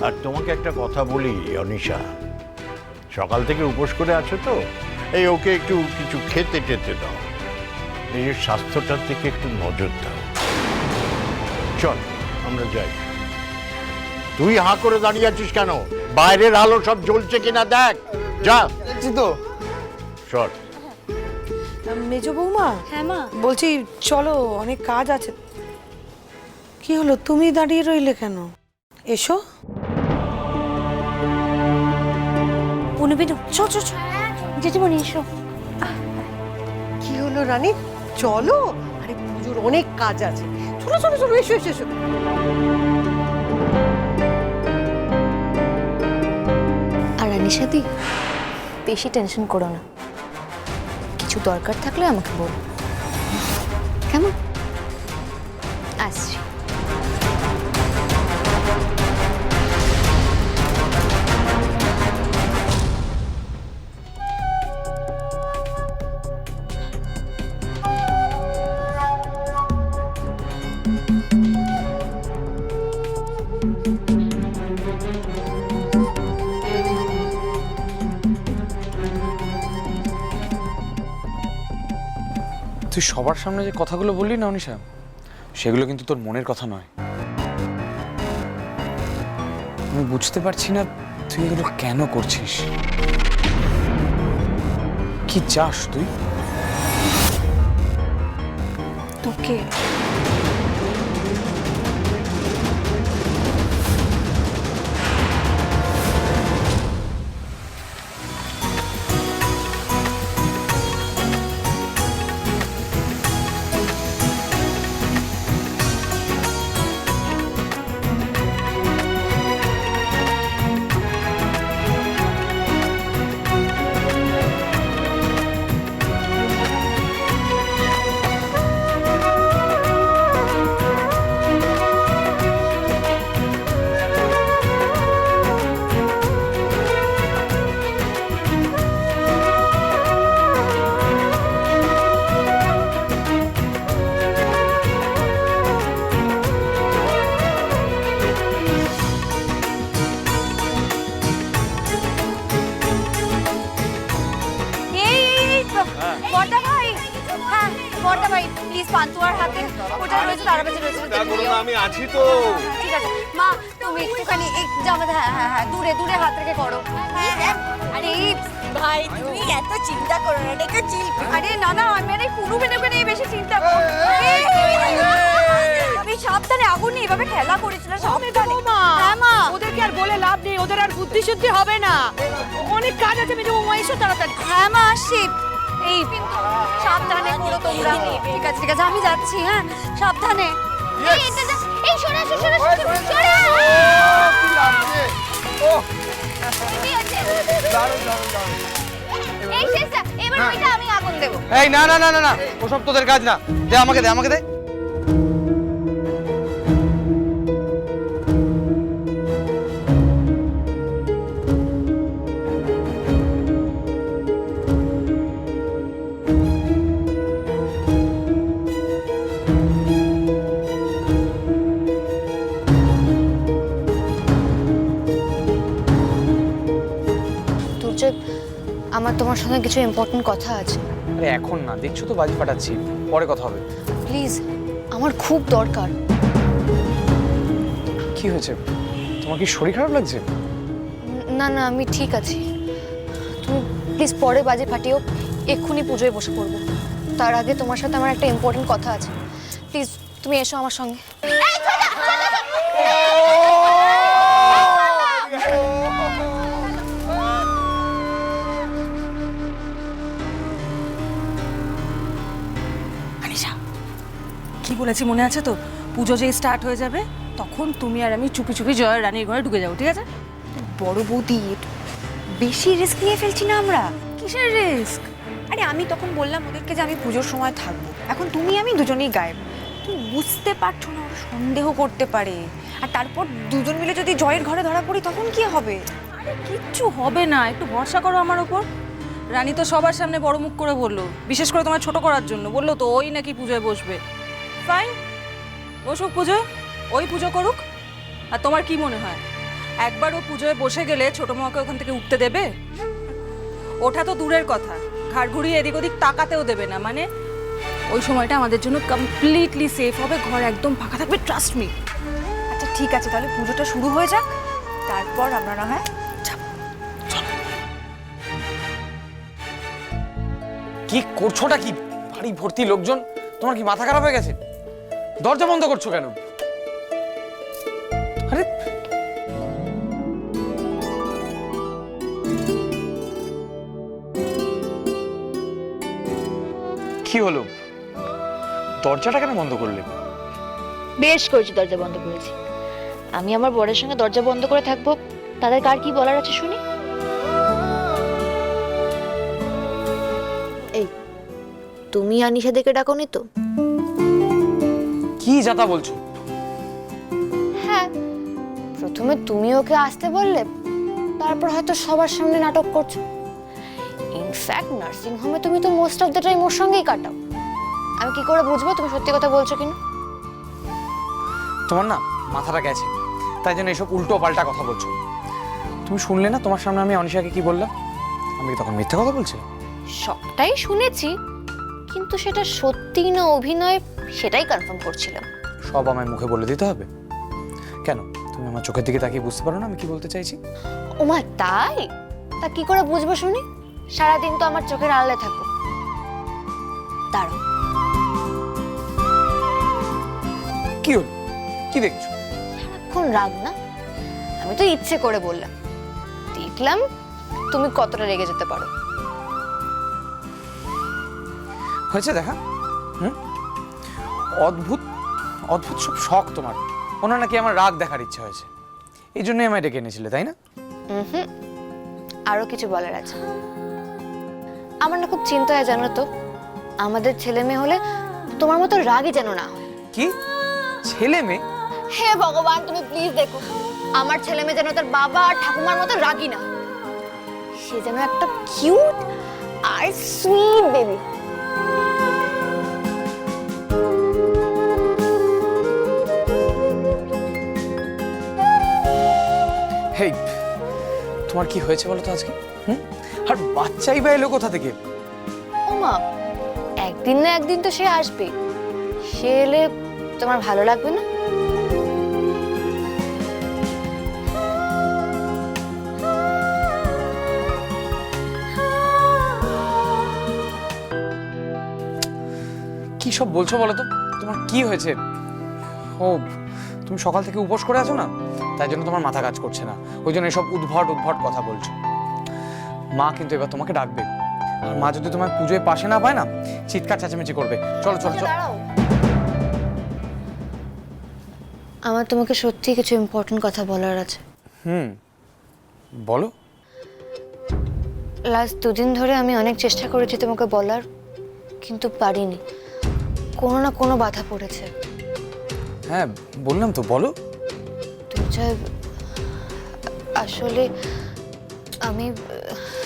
আর তোমাকে একটা কথা বলি অনিশা, সকাল থেকে উপোস করে আছো তো, এই ওকে একটু কিছু খেতে টেতে দাও, নিজের স্বাস্থ্যটার দিকে একটু নজর দাও। চল আমরা যাই। তুই হাঁ করে দাঁড়িয়ে আছিস কেন? বাইরের আলো সব জ্বলছে কিনা দেখ, যা। তো চল। মেজো বৌমা। হ্যাঁ মা। বলছি চলো, অনেক কাজ আছে। কি হলো, তুমি দাঁড়িয়ে রইলে কেন? এসো। পুনু বিনু চো চো চো, জেঠিমণি এসো। কি হলো রানী, চলো। আরে পুজোর অনেক কাজ আছে, চলো চলো চলো, এসো এসো এসো। আর রানিশাদি, বেশি টেনশন করো না, কিছু দরকার থাকলে আমাকে বলো, কেমন? আসছি। তুই সবার সামনে যে কথাগুলো বললি না অনিশা, সেগুলো কিন্তু তোর মনের কথা নয়। আমি বুঝতে পারছি না তুই এগুলো কেন করছিস। কি চাস তুই? তোকে বড়দা ভাই প্লিজ পান্তুয়ার হাতে ওটা রয়েছে, তার কাছে রয়েছে। আমি আছি তো। ঠিক আছে মা, তুমি একটুখানি জামাতে হ্যাঁ হ্যাঁ হ্যাঁ দূরে দূরে হাত রেখে করো। আরে ভাই তুমি এত চিন্তা করো না, দেখো চিল। আরে না না, আমি আরে পুরো বেনে নিয়ে বেশি চিন্তা করো। আমি সাবধানে, আগুন নিয়ে এভাবে খেলা করেছিল সাবধানে। হ্যাঁ মা, ওদেরকে আর বলে লাভ নেই, ওদের আর বুদ্ধি শুদ্ধি হবে না। অনেক কাজ আছে মেজো বৌমা, এসো তাড়াতাড়ি। হ্যাঁ মা আসছি। এই সাবধানে করো তোমরা। ঠিক আছে ঠিক আছে, আমি যাচ্ছি। হ্যাঁ সাবধানে। এই সরে আসো সরে আসো সরে। এই শেষ, এবার ওইটা আমি আগুন দেব। এই না না না না না, ওসব তোদের কাজ না। দে আমাকে, দে আমাকে, দে। আমার তোমার সঙ্গে কিছু ইম্পর্টেন্ট কথা আছে। আরে এখন না, দেখছো তো বাজি ফাটাচ্ছি, পরে কথা হবে। প্লিজ, আমার খুব দরকার। কি হয়েছে? তোমার কি শরীর খারাপ লাগছে? না না, আমি ঠিক আছি। তুমি প্লিজ পরে বাজি ফাটিও, এক্ষুনি পুজোয় বসে পড়বো। তার আগে তোমার সাথে আমার একটা ইম্পর্টেন্ট কথা আছে। প্লিজ তুমি এসো আমার সঙ্গে। কি বলেছি মনে আছে তো? পুজো যেই স্টার্ট হয়ে যাবে তখন তুমি আর আমি চুপি চুপি জয়ের রানীর ঘরে ঢুকে যাবো, ঠিক আছে? বড় বৌদি, বেশি রিস্ক নিয়ে ফেলছি না আমরা? কিসের রিস্ক? আরে আমি তখন বললাম ওদেরকে যে আমি পুজোর সময় থাকবো, এখন তুমি আমি দুজনেই গায়েব। তুমি বুঝতে পারছো না, ওরা সন্দেহ করতে পারে। আর তারপর দুজন মিলে যদি জয়ের ঘরে ধরা পড়ি তখন কি হবে? আরে কিচ্ছু হবে না, একটু ভরসা করো আমার ওপর। রানী তো সবার সামনে বড় মুখ করে বললো, বিশেষ করে তোমার ছোট করার জন্য বললো তো ওই নাকি পুজোয় বসবে। ফাইন, বসুক পুজোয়, ওই পুজো করুক। আর তোমার কি মনে হয় একবার ও পুজোয় বসে গেলে ছোট মাকে ওখান থেকে উঠতে দেবে? ওঠা তো দূরের কথা, ঘাড় ঘুরিয়ে এদিক ওদিক তাকাতেও দেবে না। মানে ওই সময়টা আমাদের জন্য কমপ্লিটলি সেফ হবে, ঘর একদম ফাঁকা থাকবে, ট্রাস্ট মি। আচ্ছা ঠিক আছে, তাহলে পুজোটা শুরু হয়ে যাক, তারপর আমরা না হয় যাবো। কি করছোটা কি? বাড়ি ভর্তি লোকজন, তোমার কি মাথা খারাপ হয়ে গেছে? দরজা বন্ধ করছো কেন? আরে কি হলো? দরজাটা কেন বন্ধ করলে? বেশ করেছি, দরজা বন্ধ করেছি। আমি আমার বরের সঙ্গে দরজা বন্ধ করে থাকবো, তাদের কার কি বলার আছে শুনি। এই, তুমি আনিশা দেখে ডাকোনি তো? কি যাতা বলছো? হ্যাঁ, প্রথমে তুমি ওকে আসতে বললে, তারপর হয়তো সবার সামনে নাটক করছো। ইনফ্যাক্ট নার্সিং হোমে তুমি তো মোস্ট অফ দ্য টাইম ওর সঙ্গেই কাটাও। আমি কি করে বুঝবো তুমি সত্যি কথা বলছো কিনা? তোমার না মাথাটা গেছে, তাই জন্য এসব উল্টো পাল্টা কথা বলছো। তুমি শুনলে না তোমার সামনে আমি অনিশাকে কি বললাম? আমি কি তখন মিথ্যা কথা বলছি? সবটাই শুনেছি, কিন্তু সেটা সত্যি না অভিনয় সেটাই কনফার্ম করছিলাম। সব আমায় মুখে বলে দিতে হবে কেন? তুমি আমার চোখের দিকে তাকিয়ে বুঝতে পারো না আমি কি বলতে চাইছি? ওমা তাই? তা কি করে বুঝবো শুনি? সারাদিন তো আমার চোখের আড়ালে থাকো। দাঁড়াও, কি হলো? কি দেখছো? এখন রাগ না, আমি তো ইচ্ছে করে বললাম, দেখলাম তুমি কতটা রেগে যেতে পারো। হয়েছে দেখা? হুম, অদ্ভুত অদ্ভুত সব শখ তোমার। ওনার নাকি আমার রাগ দেখার ইচ্ছা হয়েছে, এই জন্যই আমায় ডেকে এনেছিলে, তাই না? হুম, আরো কিছু বলার আছে। আমার না খুব চিন্তা হয় জানো তো, আমাদের ছেলে মেয়ে হলে তোমার মতো রাগই যেন না হয়। কি ছেলে মেয়ে? হে ভগবান, তুমি প্লিজ দেখো আমার ছেলে মেয়ে যেন তার বাবা আর ঠাকুমার মতো রাগই না হয়। সে যেন একটা কিউট আর সুইট বেবি। হেই, তোমার কি হয়েছে বলো তো আজকে? হুম, আর বাচ্চাই বা এলো কোথা থেকে? ওমা, একদিন না একদিন তো সে আসবে। সে এলে তোমার ভালো লাগবে না? কি সব বলছো বলো তো? তোমার কি হয়েছে? ও, তুমি সকাল থেকে উপোস করে আছো না, তাই জন্য তোমার মাথা কাজ করছে না, ওই জন্য এসব উদ্ভট উদ্ভট কথা বলছো। মা কিন্তু এবার তোমাকে ডাকবে, আর মা যদি তোমার পুজোয় পাশে না পায় না, চিৎকার চেঁচামেচি করবে। চলো চলো চলো। দাঁড়াও, আমার তোমাকে সত্যি কিছু ইম্পর্টেন্ট কথা বলার আছে। হুম, বলো। লাস্ট দুদিন ধরে আমি অনেক চেষ্টা করেছি তোমাকে বলার, কিন্তু পারিনি। কোনো না কোনো বাধা পড়েছে। হ্যাঁ বললাম তো, বলো। দুর্জয়, আসলে আমি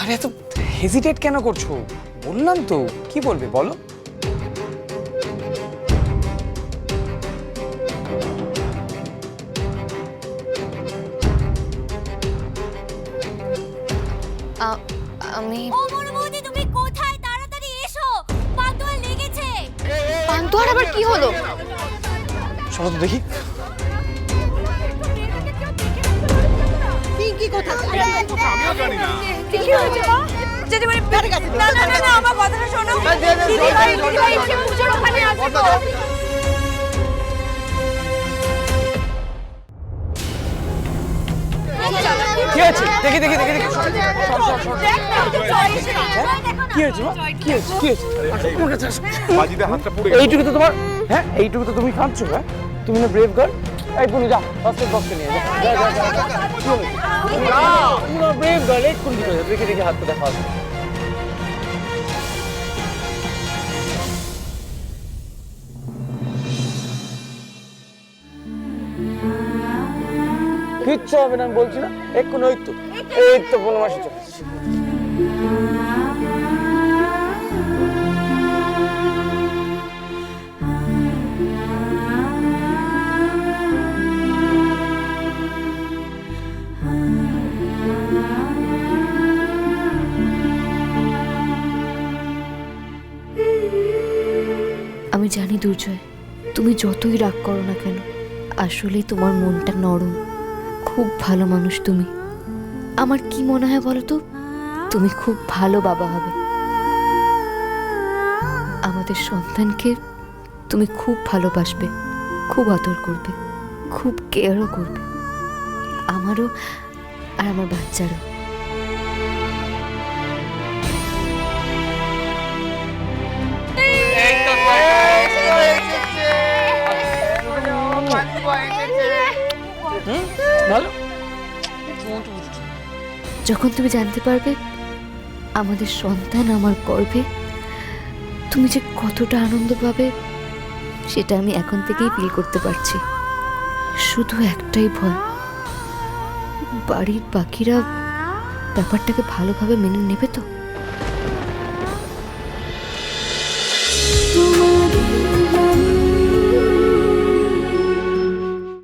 আরে এত হেজিটেট কেন করছো? বললাম তো, কি বলবে বলো। আমি ও বড় বৌদি, তুমি কোথায়? তাড়াতাড়ি এসো, পাতোয়া লেগেছে। পান্তুয়ার আবার কি হলো? চলো তো দেখি। কি কথা? কি হয়েছে মা? জেঠিমানি, না না না না, আমার কথাটা শোনো। দিদিভাই এসে পুজোর ওখানে আছে তো। কি হয়েছে? দেখি দেখি দেখি দেখি। সর, সর, সর, সর। কি হয়েছে মা? কি হয়েছে? কি হয়েছে? আসো, তোমার কাছে আসো। এইটুকু তো তোমার, হ্যাঁ এইটুকু তো তুমি কাঁদছো, হ্যাঁ? তুমি না ব্রেভ গার্ল? এই পুনি যা, ফার্স্ট এড বক্সে নিয়ে যা। যা যা যা। কি হলো? তুমি না ব্রেভ গার্ল, এক্ষুনি ঠিক হয়ে যাবে। দেখি দেখি হাতটা দেখা আছে। কিচ্ছু হবে না, আমি বলছি না, এক্ষুনি। এই তো 15 মাসে চলে এসেছে। জানি দুর্জয়, তুমি যতই রাগ করো না কেন, আসলেই তোমার মনটা নরম। খুব ভালো মানুষ তুমি। আমার কি মনে হয় বলো তো, তুমি খুব ভালো বাবা হবে। আমাদের সন্তানকে তুমি খুব ভালোবাসবে, খুব আদর করবে, খুব কেয়ারও করবে, আমারও আর আমার বাচ্চারও। ভালো। যখন তুমি জানতে পারবে আমাদের সন্তান আমার গর্ভে, তুমি যে কতটা আনন্দ পাবে সেটা আমি এখন থেকেই ফিল করতে পারছি। শুধু একটাই ভয়, বাড়ির বাকিরা ব্যাপারটাকে ভালোভাবে মেনে নেবে তো?